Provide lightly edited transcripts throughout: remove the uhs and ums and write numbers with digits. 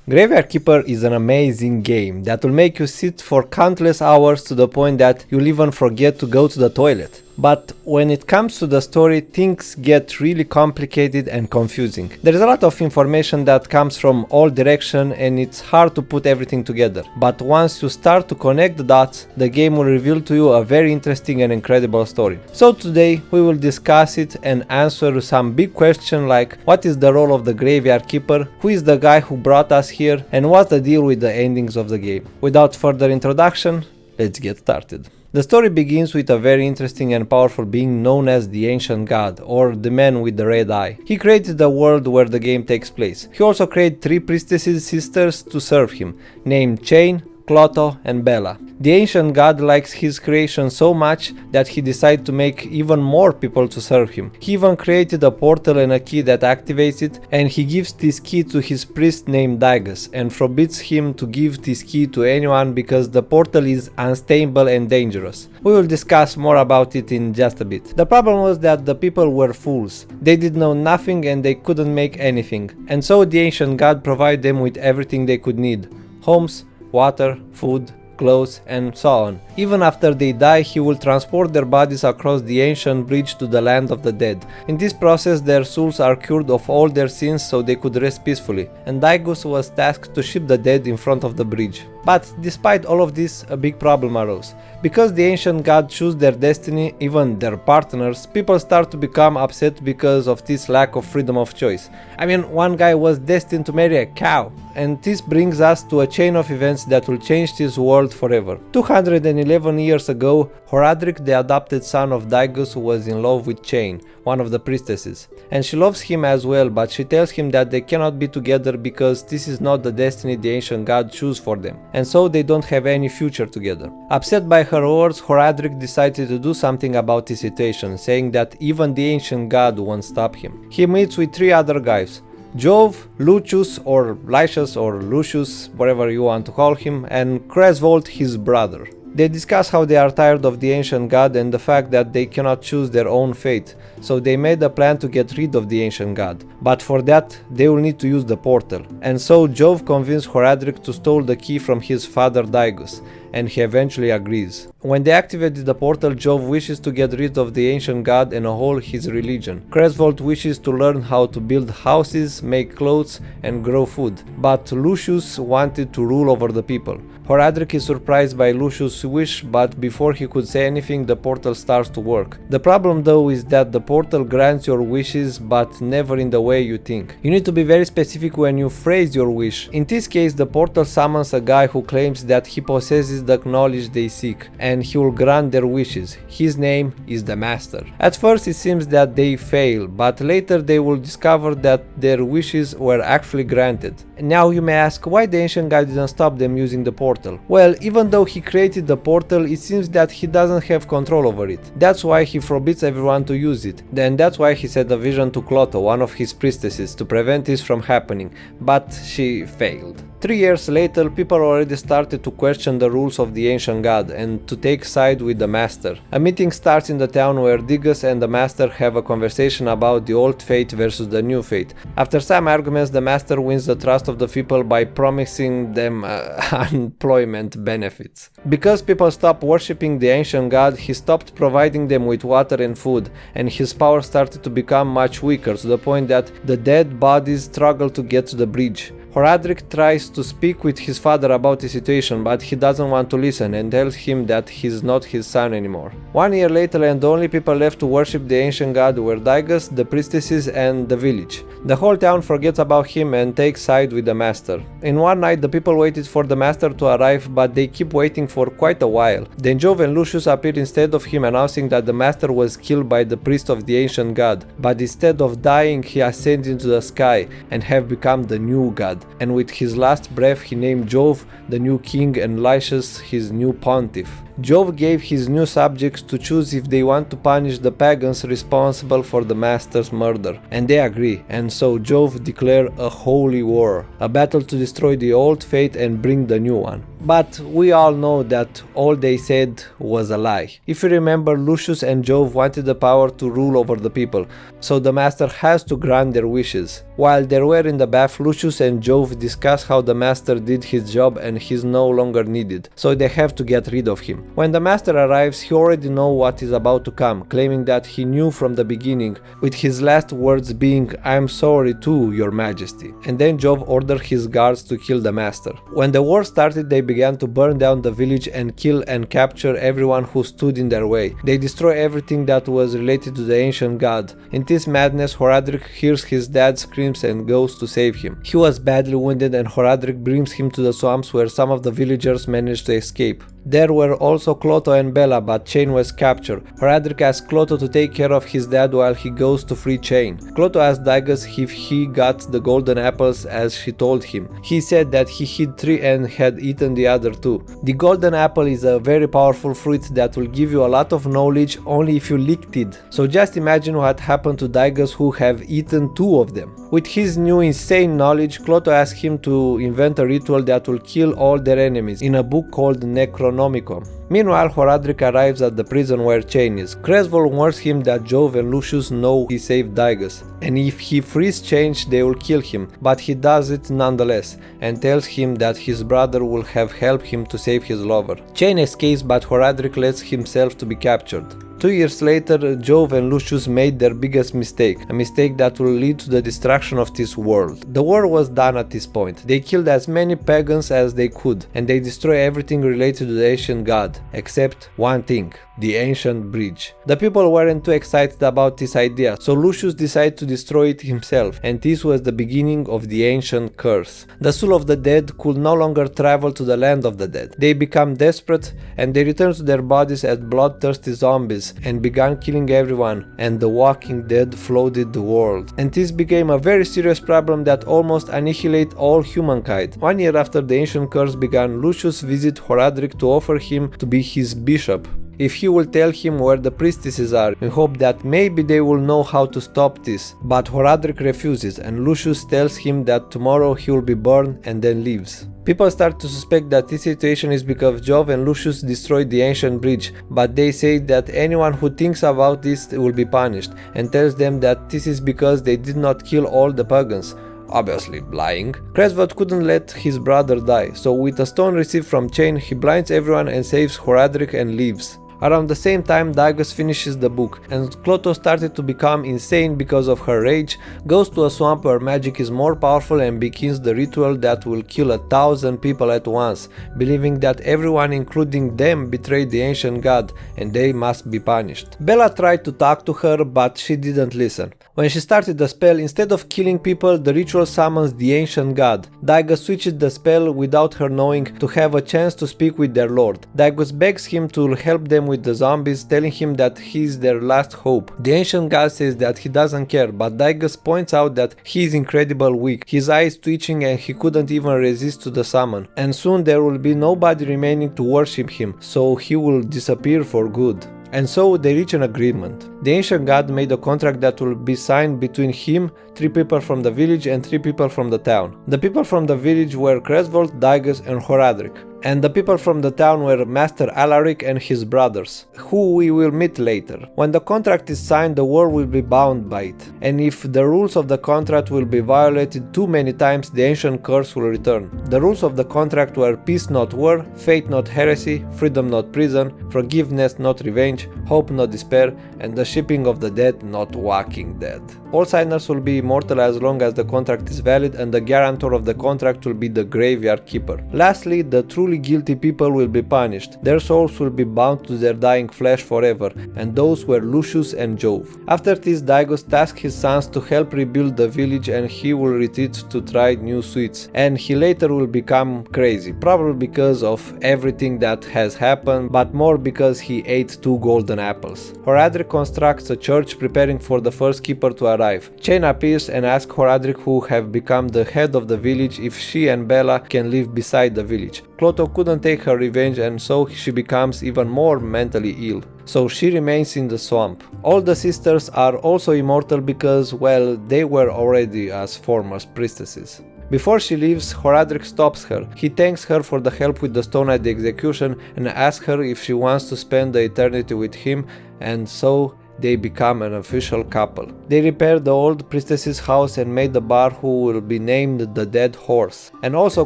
Graveyard Keeper is an amazing game that will make you sit for countless hours to the point that you'll even forget to go to the toilet. But when it comes to the story, things get really complicated and confusing. There is a lot of information that comes from all directions and it's hard to put everything together. But once you start to connect the dots, the game will reveal to you a very interesting and incredible story. So today we will discuss it and answer some big questions like what is the role of the Graveyard Keeper, who is the guy who brought us here, and what's the deal with the endings of the game. Without further introduction, let's get started. The story begins with a very interesting and powerful being known as the Ancient God, or the Man with the Red Eye. He created the world where the game takes place. He also created 3 priestesses sisters to serve him, named Chain, Clotho and Bella. The Ancient God likes his creation so much that he decided to make even more people to serve him. He even created a portal and a key that activates it, and he gives this key to his priest named Digus and forbids him to give this key to anyone because the portal is unstable and dangerous. We will discuss more about it in just a bit. The problem was that the people were fools. They did know nothing and they couldn't make anything, and so the Ancient God provided them with everything they could need: homes, water, food, clothes, and so on. Even after they die, he will transport their bodies across the ancient bridge to the land of the dead. In this process, their souls are cured of all their sins so they could rest peacefully, and Digus was tasked to ship the dead in front of the bridge. But despite all of this, a big problem arose. Because the Ancient God chose their destiny, even their partners, people start to become upset because of this lack of freedom of choice. I mean, one guy was destined to marry a cow, and this brings us to a chain of events that will change this world forever. 211 years ago, Horadric, the adopted son of Digus, was in love with Chain, one of the priestesses, and she loves him as well, but she tells him that they cannot be together because this is not the destiny the Ancient God chose for them, and so they don't have any future together. Upset by her words, Horadric decided to do something about the situation, saying that even the Ancient God won't stop him. He meets with 3 other guys: Jove, Lucius or Lycius or Lucius, whatever you want to call him, and Cresvold, his brother. They discuss how they are tired of the Ancient God and the fact that they cannot choose their own fate, so they made a plan to get rid of the Ancient God. But for that, they will need to use the portal. And so Jove convinced Horadric to steal the key from his father Digus, and he eventually agrees. When they activated the portal, Jove wishes to get rid of the Ancient God and hold his religion. Cresvold wishes to learn how to build houses, make clothes, and grow food. But Lucius wanted to rule over the people. Horadric is surprised by Lucius' wish, but before he could say anything, the portal starts to work. The problem though is that the portal grants your wishes, but never in the way you think. You need to be very specific when you phrase your wish. In this case, the portal summons a guy who claims that he possesses the knowledge they seek, and he will grant their wishes. His name is the Master. At first it seems that they fail, but later they will discover that their wishes were actually granted. Now you may ask why the Ancient God didn't stop them using the portal. Well, even though he created the portal, it seems that he doesn't have control over it. That's why he forbids everyone to use it. Then that's why he sent a vision to Clotho, one of his priestesses, to prevent this from happening, but she failed. 3 years later, people already started to question the rules of the Ancient God and to take side with the Master. A meeting starts in the town where Digus and the Master have a conversation about the old faith versus the new faith. After some arguments, the Master wins the trust of the people by promising them unemployment benefits. Because people stopped worshipping the Ancient God, he stopped providing them with water and food, and his power started to become much weaker, to the point that the dead bodies struggle to get to the bridge. Horadric tries to speak with his father about the situation, but he doesn't want to listen and tells him that he's not his son anymore. 1 year later, and the only people left to worship the Ancient God were Digus, the priestesses, and the village. The whole town forgets about him and takes side with the Master. In one night, the people waited for the Master to arrive, but they keep waiting for quite a while. Then Jove and Lucius appeared instead of him, announcing that the Master was killed by the priest of the Ancient God, but instead of dying, he ascended into the sky and have become the new God. And with his last breath he named Jove the new king and Lycius his new pontiff. Jove gave his new subjects to choose if they want to punish the pagans responsible for the Master's murder, and they agree, and so Jove declared a holy war, a battle to destroy the old faith and bring the new one. But we all know that all they said was a lie. If you remember, Lucius and Jove wanted the power to rule over the people, so the master has to grant their wishes. While they were in the bath, Lucius and Jove discuss how the master did his job and he's no longer needed, so they have to get rid of him. When the master arrives, he already knows what is about to come, claiming that he knew from the beginning, with his last words being, "I'm sorry too, your majesty." And then Jove ordered his guards to kill the master. When the war started, they began to burn down the village and kill and capture everyone who stood in their way. They destroy everything that was related to the ancient god. In this madness, Horadric hears his dad's screams and goes to save him. He was badly wounded and Horadric brings him to the swamps where some of the villagers managed to escape. There were also Clotho and Bella, but Chain was captured. Horadric asks Clotho to take care of his dad while he goes to free Chain. Clotho asks Daigus if he got the golden apples as she told him. He said that he hid 3 and had eaten the other 2. The golden apple is a very powerful fruit that will give you a lot of knowledge only if you licked it. So just imagine what happened to Daigus who have eaten 2 of them. With his new insane knowledge, Clotho asks him to invent a ritual that will kill all their enemies in a book called Necronomicon. Meanwhile, Horadric arrives at the prison where Chain is. Creswell warns him that Jove and Lucius know he saved Daigus, and if he frees Chain, they will kill him, but he does it nonetheless, and tells him that his brother will have helped him to save his lover. Chain escapes, but Horadric lets himself to be captured. 2 years later, Jove and Lucius made their biggest mistake, a mistake that will lead to the destruction of this world. The war was done at this point. They killed as many pagans as they could, and they destroyed everything related to the ancient god, except one thing: the ancient bridge. The people weren't too excited about this idea, so Lucius decided to destroy it himself, and this was the beginning of the ancient curse. The soul of the dead could no longer travel to the land of the dead. They become desperate, and they returned to their bodies as bloodthirsty zombies, and began killing everyone, and the walking dead flooded the world. And this became a very serious problem that almost annihilated all humankind. 1 year after the ancient curse began, Lucius visited Horadric to offer him to be his bishop, if he will tell him where the priestesses are, in hope that maybe they will know how to stop this. But Horadric refuses, and Lucius tells him that tomorrow he will be burned and then leaves. People start to suspect that this situation is because Jove and Lucius destroyed the ancient bridge, but they say that anyone who thinks about this will be punished, and tells them that this is because they did not kill all the pagans. Obviously lying. Creswell couldn't let his brother die, so with a stone received from Chain, he blinds everyone and saves Horadric and leaves. Around the same time, Daigus finishes the book, and Clotho started to become insane because of her rage, goes to a swamp where magic is more powerful and begins the ritual that will kill 1,000 people at once, believing that everyone including them betrayed the ancient god and they must be punished. Bella tried to talk to her, but she didn't listen. When she started the spell, instead of killing people, the ritual summons the ancient god. Daigus switches the spell without her knowing to have a chance to speak with their lord. Daigus begs him to help them with the zombies, telling him that he is their last hope. The ancient god says that he doesn't care, but Daigus points out that he is incredibly weak, his eyes twitching and he couldn't even resist to the summon. And soon there will be nobody remaining to worship him, so he will disappear for good. And so they reach an agreement. The ancient god made a contract that will be signed between him, 3 people from the village and 3 people from the town. The people from the village were Creswell, Daigus and Horadric. And the people from the town were Master Alaric and his brothers, who we will meet later. When the contract is signed, the world will be bound by it, and if the rules of the contract will be violated too many times, the ancient curse will return. The rules of the contract were peace not war, faith not heresy, freedom not prison, forgiveness not revenge, hope not despair, and the shipping of the dead not walking dead. All signers will be immortal as long as the contract is valid, and the guarantor of the contract will be the graveyard keeper. Lastly, the truly guilty people will be punished. Their souls will be bound to their dying flesh forever, and those were Lucius and Jove. After this, Daigus tasked his sons to help rebuild the village, and he will retreat to try new sweets. And he later will become crazy, probably because of everything that has happened, but more because he ate 2 golden apples. Horadric constructs a church, preparing for the first keeper to arrive. Chain appears and asks Horadric, who have become the head of the village, if she and Bella can live beside the village. Clotho couldn't take her revenge, and so she becomes even more mentally ill. So she remains in the swamp. All the sisters are also immortal because, well, they were already as former priestesses. Before she leaves, Horadric stops her. He thanks her for the help with the stone at the execution and asks her if she wants to spend the eternity with him, and so they become an official couple. They repair the old priestess's house and made the bar who will be named the Dead Horse. And also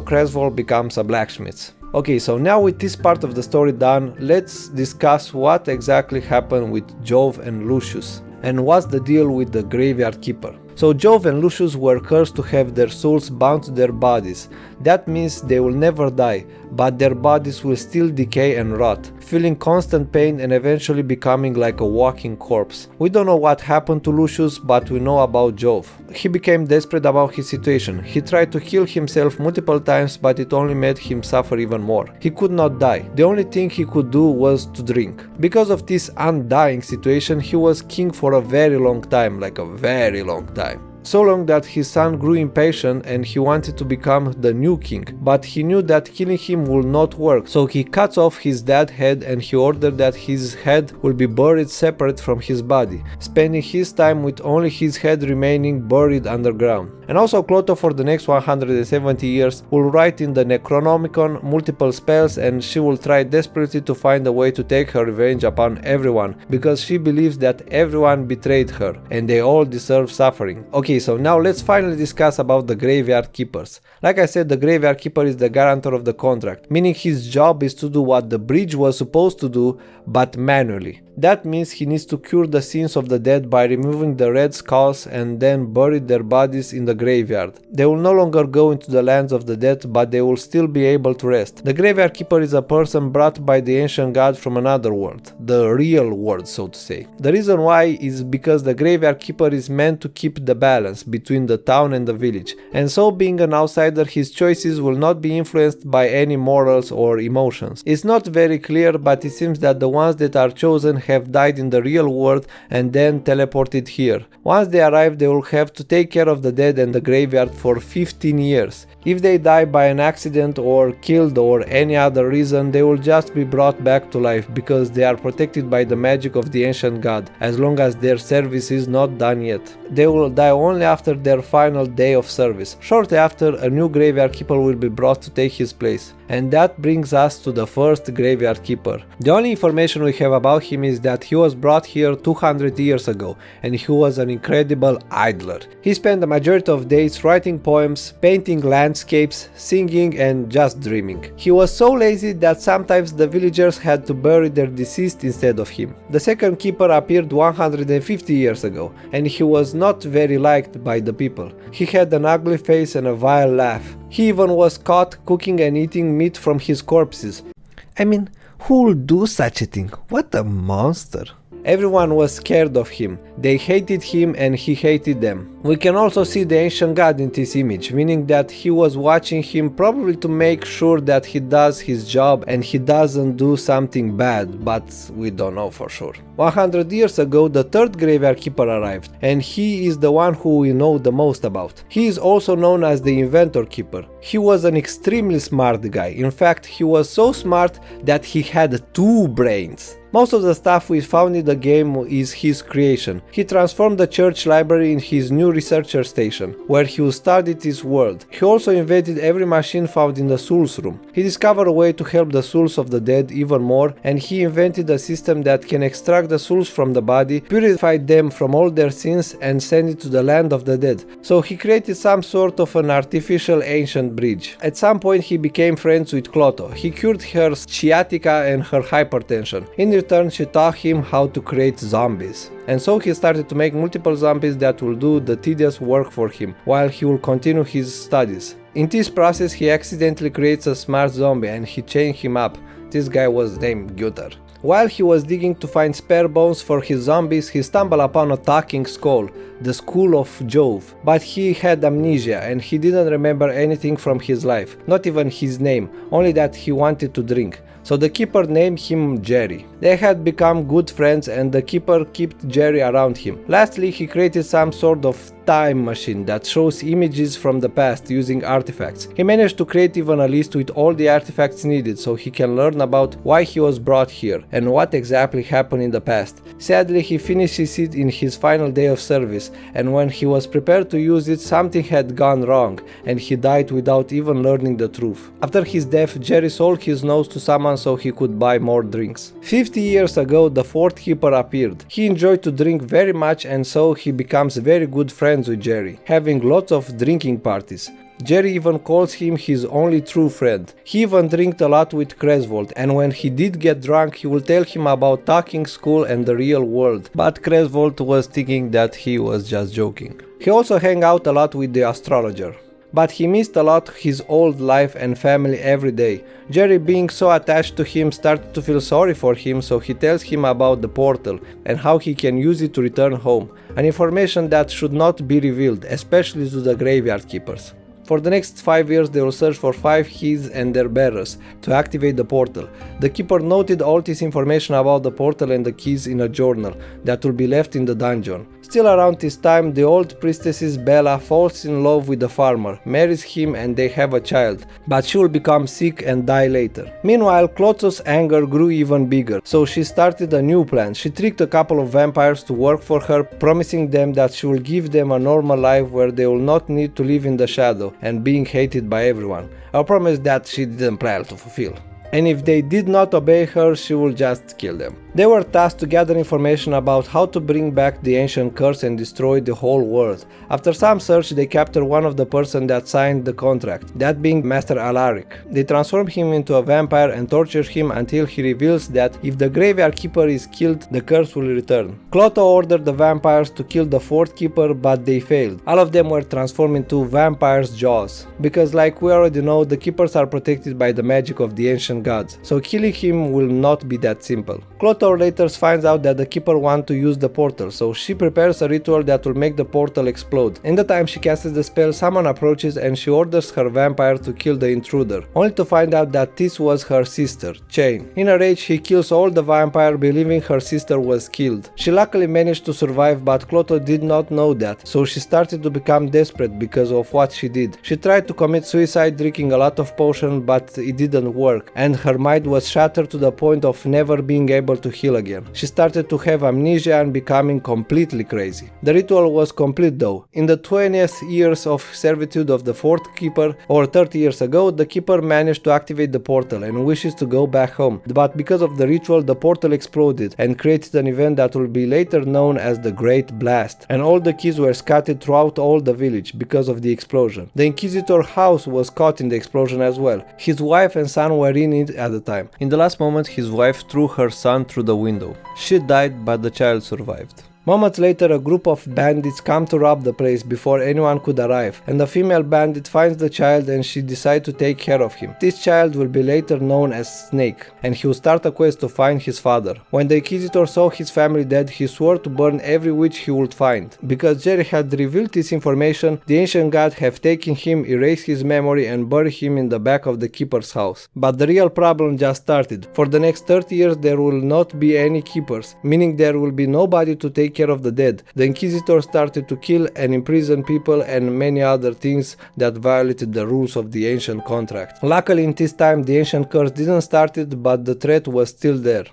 Creswell becomes a blacksmith. Okay, so now with this part of the story done, let's discuss what exactly happened with Jove and Lucius. And what's the deal with the graveyard keeper? So Jove and Lucius were cursed to have their souls bound to their bodies. That means they will never die, but their bodies will still decay and rot, feeling constant pain and eventually becoming like a walking corpse. We don't know what happened to Lucius, but we know about Jove. He became desperate about his situation. He tried to kill himself multiple times, but it only made him suffer even more. He could not die. The only thing he could do was to drink. Because of this undying situation, he was king for a very long time, like a very long time. So long that his son grew impatient and he wanted to become the new king, but he knew that killing him would not work, so he cuts off his dad's head and he ordered that his head will be buried separate from his body, spending his time with only his head remaining buried underground. And also Clotho for the next 170 years will write in the Necronomicon multiple spells, and she will try desperately to find a way to take her revenge upon everyone, because she believes that everyone betrayed her and they all deserve suffering. Okay, so now let's finally discuss about the graveyard keepers. Like I said, the graveyard keeper is the guarantor of the contract, meaning his job is to do what the bridge was supposed to do, but manually. That means he needs to cure the sins of the dead by removing the red skulls and then bury their bodies in the graveyard. They will no longer go into the lands of the dead, but they will still be able to rest. The graveyard keeper is a person brought by the ancient god from another world, the real world, so to say. The reason why is because the graveyard keeper is meant to keep the balance between the town and the village, and so being an outsider, his choices will not be influenced by any morals or emotions. It's not very clear, but it seems that the ones that are chosen have died in the real world and then teleported here. Once they arrive, they will have to take care of the dead and the graveyard for 15 years. If they die by an accident or killed or any other reason, they will just be brought back to life because they are protected by the magic of the ancient god, as long as their service is not done yet. They will die only after their final day of service. Shortly after, a new graveyard keeper will be brought to take his place. And that brings us to the first graveyard keeper. The only information we have about him is that he was brought here 200 years ago, and he was an incredible idler. He spent the majority of days writing poems, painting landscapes, singing and just dreaming. He was so lazy that sometimes the villagers had to bury their deceased instead of him. The second keeper appeared 150 years ago, and he was not very liked by the people. He had an ugly face and a vile laugh. He even was caught cooking and eating meat from his corpses. I mean, who would do such a thing? What a monster! Everyone was scared of him. They hated him and he hated them. We can also see the ancient god in this image, meaning that he was watching him probably to make sure that he does his job and he doesn't do something bad, but we don't know for sure. 100 years ago, the third graveyard keeper arrived, and he is the one who we know the most about. He is also known as the inventor keeper. He was an extremely smart guy. In fact, he was so smart that he had 2 brains. Most of the stuff we found in the game is his creation. He transformed the church library in his new researcher station, where he will study this world. He also invented every machine found in the souls room. He discovered a way to help the souls of the dead even more, and he invented a system that can extract the souls from the body, purify them from all their sins, and send it to the land of the dead. So he created some sort of an artificial ancient bridge. At some point he became friends with Clotho. He cured her sciatica and her hypertension. In return, she taught him how to create zombies. And so he started to make multiple zombies that will do the tedious work for him, while he will continue his studies. In this process, he accidentally creates a smart zombie and he chained him up. This guy was named Guter. While he was digging to find spare bones for his zombies, he stumbled upon a talking skull, the Skull of Jove. But he had amnesia and he didn't remember anything from his life, not even his name, only that he wanted to drink. So the keeper named him Jerry. They had become good friends and the keeper kept Jerry around him. Lastly, he created some sort of time machine that shows images from the past using artifacts. He managed to create even a list with all the artifacts needed so he can learn about why he was brought here and what exactly happened in the past. Sadly, he finishes it in his final day of service, and when he was prepared to use it, something had gone wrong and he died without even learning the truth. After his death, Jerry sold his nose to someone so he could buy more drinks. 50 years ago, the fourth keeper appeared. He enjoyed to drink very much, and so he becomes very good friends with Jerry, having lots of drinking parties. Jerry even calls him his only true friend. He even drank a lot with Cresvold, and when he did get drunk, he will tell him about talking, school and the real world. But Cresvold was thinking that he was just joking. He also hung out a lot with the astrologer. But he missed a lot his old life and family every day. Jerry, being so attached to him, started to feel sorry for him, so he tells him about the portal and how he can use it to return home, an information that should not be revealed, especially to the graveyard keepers. For the next 5 years they will search for 5 keys and their bearers to activate the portal. The keeper noted all this information about the portal and the keys in a journal that will be left in the dungeon. Still around this time, the old priestess Bella falls in love with the farmer, marries him and they have a child, but she will become sick and die later. Meanwhile, Clotho's anger grew even bigger, so she started a new plan. She tricked a couple of vampires to work for her, promising them that she will give them a normal life where they will not need to live in the shadow and being hated by everyone, a promise that she didn't plan to fulfill. And if they did not obey her, she will just kill them. They were tasked to gather information about how to bring back the ancient curse and destroy the whole world. After some search, they capture one of the person that signed the contract, that being Master Alaric. They transform him into a vampire and torture him until he reveals that if the graveyard keeper is killed, the curse will return. Clotho ordered the vampires to kill the fourth keeper, but they failed. All of them were transformed into vampires' jaws, because like we already know, the keepers are protected by the magic of the ancient gods, so killing him will not be that simple. Clotho later finds out that the keeper wants to use the portal, so she prepares a ritual that will make the portal explode. In the time she casts the spell, someone approaches and she orders her vampire to kill the intruder, only to find out that this was her sister, Chain. In a rage, he kills all the vampire, believing her sister was killed. She luckily managed to survive, but Clotho did not know that, so she started to become desperate because of what she did. She tried to commit suicide drinking a lot of potion, but it didn't work, and her mind was shattered to the point of never being able to heal again. She started to have amnesia and becoming completely crazy. The ritual was complete though. In the 20th years of servitude of the fourth keeper, or 30 years ago, the keeper managed to activate the portal and wishes to go back home. But because of the ritual, the portal exploded and created an event that will be later known as the Great Blast, and all the keys were scattered throughout all the village because of the explosion. The Inquisitor house was caught in the explosion as well. His wife and son were in it at the time. In the last moment, his wife threw her son through the window. She died, but the child survived. Moments later, a group of bandits come to rob the place before anyone could arrive, and the female bandit finds the child and she decides to take care of him. This child will be later known as Snake, and he will start a quest to find his father. When the Inquisitor saw his family dead, he swore to burn every witch he would find. Because Jerry had revealed this information, the ancient gods have taken him, erased his memory and buried him in the back of the keeper's house. But the real problem just started. For the next 30 years there will not be any keepers, meaning there will be nobody to take care of the dead. The Inquisitor started to kill and imprison people and many other things that violated the rules of the ancient contract. Luckily in this time the ancient curse didn't start it, but the threat was still there.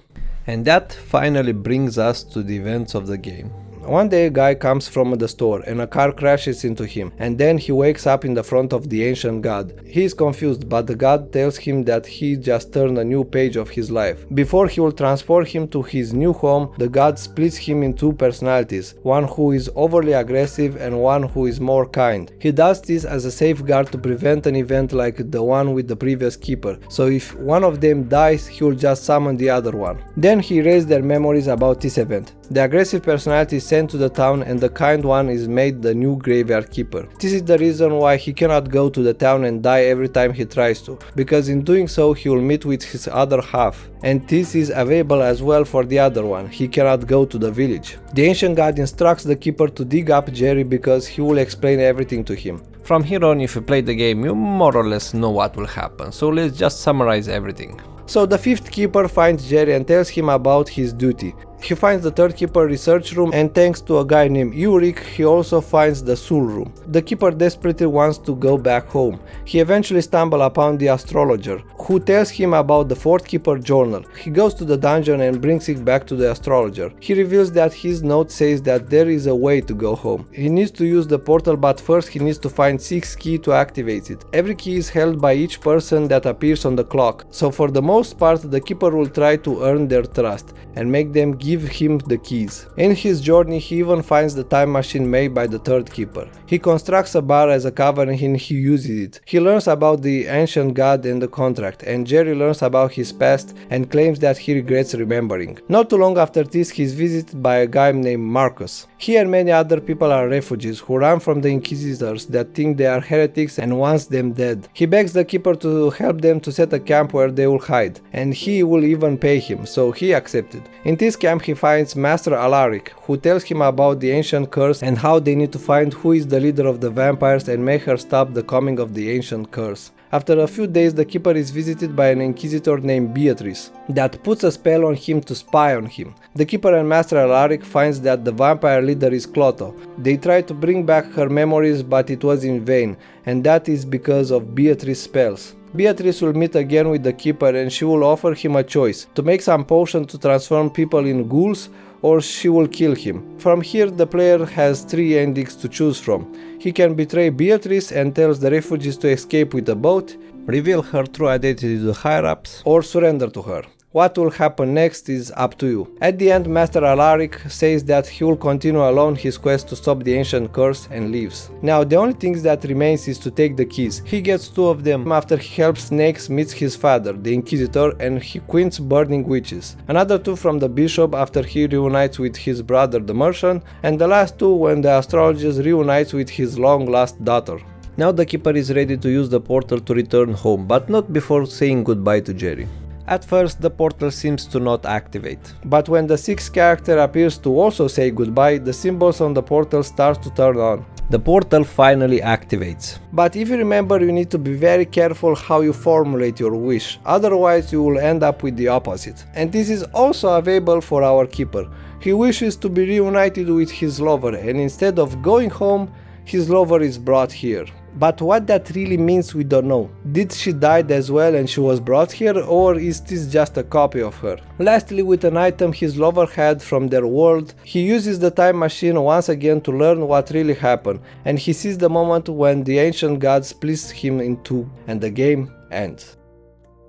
And that finally brings us to the events of the game. One day a guy comes from the store and a car crashes into him, and then he wakes up in the front of the ancient god. He is confused, but the god tells him that he just turned a new page of his life. Before he will transport him to his new home, the god splits him in two personalities, one who is overly aggressive and one who is more kind. He does this as a safeguard to prevent an event like the one with the previous keeper, so if one of them dies, he will just summon the other one. Then he erases their memories about this event. The aggressive personality is sent to the town and the kind one is made the new graveyard keeper. This is the reason why he cannot go to the town and die every time he tries to, because in doing so he will meet with his other half. And this is available as well for the other one, he cannot go to the village. The ancient god instructs the keeper to dig up Jerry because he will explain everything to him. From here on, if you play the game, you more or less know what will happen, so let's just summarize everything. So the fifth keeper finds Jerry and tells him about his duty. He finds the third keeper research room, and thanks to a guy named Yurik, he also finds the soul room. The keeper desperately wants to go back home. He eventually stumbles upon the astrologer, who tells him about the fourth keeper journal. He goes to the dungeon and brings it back to the astrologer. He reveals that his note says that there is a way to go home. He needs to use the portal, but first he needs to find 6 keys to activate it. Every key is held by each person that appears on the clock, so for the most part the keeper will try to earn their trust and make them give him the keys. In his journey he even finds the time machine made by the third keeper. He constructs a bar as a cover and he uses it. He learns about the ancient god and the contract, and Jerry learns about his past and claims that he regrets remembering. Not too long after this he is visited by a guy named Marcus. He and many other people are refugees who run from the inquisitors that think they are heretics and wants them dead. He begs the keeper to help them to set a camp where they will hide, and he will even pay him, so he accepted. In this camp he finds Master Alaric, who tells him about the ancient curse and how they need to find who is the leader of the vampires and make her stop the coming of the ancient curse. After a few days the keeper is visited by an inquisitor named Beatrice that puts a spell on him to spy on him. The keeper and Master Alaric finds that the vampire leader is Clotho. They try to bring back her memories, but it was in vain, and that is because of Beatrice's spells. Beatrice will meet again with the keeper and she will offer him a choice: to make some potion to transform people in ghouls, or she will kill him. From here the player has 3 endings to choose from. He can betray Beatrice and tells the refugees to escape with a boat, reveal her true identity to the higher-ups, or surrender to her. What will happen next is up to you. At the end, Master Alaric says that he will continue alone his quest to stop the ancient curse and leaves. Now the only thing that remains is to take the keys. He gets 2 of them after he helps Snakes meet his father, the Inquisitor, and he quits burning witches. Another 2 from the bishop after he reunites with his brother the merchant, and the last 2 when the astrologer reunites with his long-lost daughter. Now the keeper is ready to use the portal to return home, but not before saying goodbye to Jerry. At first the portal seems to not activate, but when the 6th character appears to also say goodbye, the symbols on the portal start to turn on. The portal finally activates. But if you remember, you need to be very careful how you formulate your wish, otherwise you will end up with the opposite. And this is also available for our keeper. He wishes to be reunited with his lover, and instead of going home, his lover is brought here. But what that really means we don't know. Did she die as well and she was brought here, or is this just a copy of her? Lastly, with an item his lover had from their world, he uses the time machine once again to learn what really happened, and he sees the moment when the ancient god splits him in 2 and the game ends.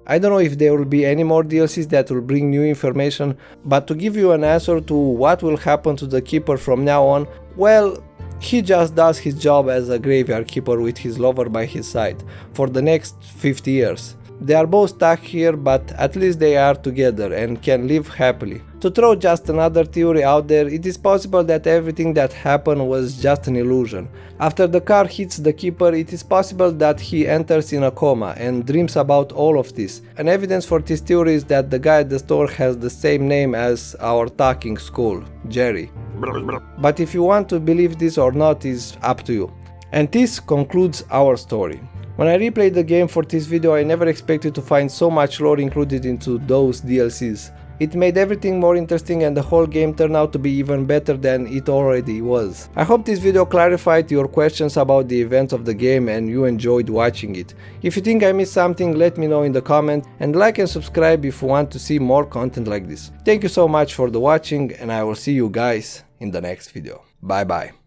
I don't know if there will be any more DLCs that will bring new information, but to give you an answer to what will happen to the keeper from now on, well, he just does his job as a graveyard keeper with his lover by his side for the next 50 years. They are both stuck here, but at least they are together and can live happily. To throw just another theory out there, it is possible that everything that happened was just an illusion. After the car hits the keeper, it is possible that he enters in a coma and dreams about all of this. An evidence for this theory is that the guy at the store has the same name as our talking skull, Jerry. But if you want to believe this or not is up to you. And this concludes our story. When I replayed the game for this video, I never expected to find so much lore included into those DLCs. It made everything more interesting and the whole game turned out to be even better than it already was. I hope this video clarified your questions about the events of the game and you enjoyed watching it. If you think I missed something, let me know in the comment, and like and subscribe if you want to see more content like this. Thank you so much for the watching, and I will see you guys in the next video. Bye bye.